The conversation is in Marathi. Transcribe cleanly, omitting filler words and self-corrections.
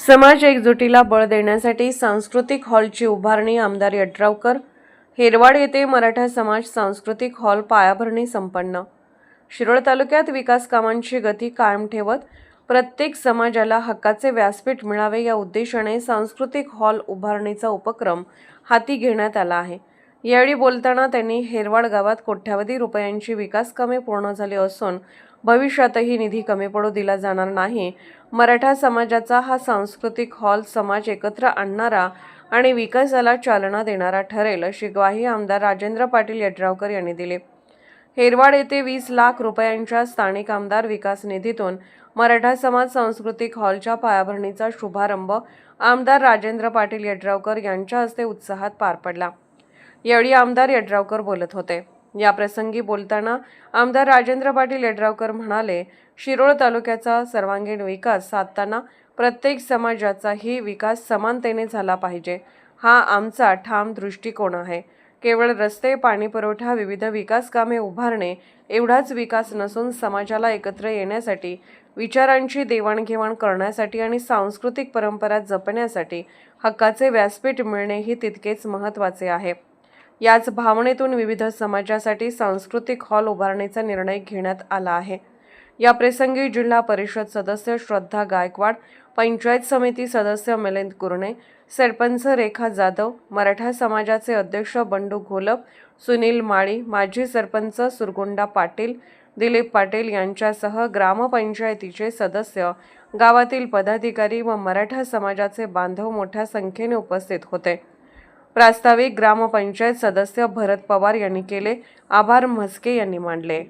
समाज एकजुटीला बळ देण्यासाठी सांस्कृतिक हॉलची उभारणी आमदार यड्रावकर। हेरवाड येथे मराठा समाज सांस्कृतिक हॉल पायाभरणी संपन्न। शिरोळ तालुक्यात विकास कामांची गती कायम ठेवत प्रत्येक समाजाला हक्काचे व्यासपीठ मिळावे या उद्देशाने सांस्कृतिक हॉल उभारणीचा उपक्रम हाती घेण्यात आला आहे। यावेळी बोलताना त्यांनी हेरवाड गावात कोट्यावधी रुपयांची विकास कामे पूर्ण झाली असून भविष्यातही निधी कमी पडू दिला जाणार नाही। मराठा समाजाचा हा सांस्कृतिक हॉल समाज एकत्र आणणारा आणि विकासाला चालना देणारा ठरेल अशी ग्वाही आमदार राजेंद्र पाटील यड्रावकर यांनी दिली। हेरवाड येथे 20 लाख रुपयांच्या स्थानिक आमदार विकास निधीतून मराठा समाज सांस्कृतिक हॉलच्या पायाभरणीचा शुभारंभ आमदार राजेंद्र पाटील यड्रावकर यांच्या हस्ते उत्साहात पार पडला। यावेळी आमदार यड्रावकर बोलत होते। या प्रसंगी बोलताना आमदार राजेंद्र पाटील यड्रावकर म्हणाले, शिरोळ तालुक्याचा सर्वांगीण विकास साधताना प्रत्येक समाजाचाही विकास समानतेने झाला पाहिजे, हा आमचा ठाम दृष्टिकोन आहे। केवळ रस्ते, पाणी पुरवठा, विविध विकास कामे उभारणे एवढाच विकास नसून समाजाला एकत्र येण्यासाठी, विचारांची देवाणघेवाण करण्यासाठी आणि सांस्कृतिक परंपरा जपण्यासाठी हक्काचे व्यासपीठ मिळणेही तितकेच महत्त्वाचे आहे। याच भावनेतून विविध समाजासाठी सांस्कृतिक हॉल उभारण्याचा निर्णय घेण्यात आला आहे। या प्रसंगी जिल्हा परिषद सदस्य श्रद्धा गायकवाड, पंचायत समिती सदस्य मिलिंद कुरणे, सरपंच रेखा जाधव, मराठा समाजाचे अध्यक्ष बंडू घोलप, सुनील माळी, माजी सरपंच सुरगुंडा पाटील, दिलीप पाटील यांच्यासह ग्रामपंचायतीचे सदस्य, गावातील पदाधिकारी व मराठा समाजाचे बांधव मोठ्या संख्येने उपस्थित होते। प्रास्ताविक ग्रामपंचायत सदस्य भरत पवार यांनी केले। आभार म्हस्के यांनी मांडले।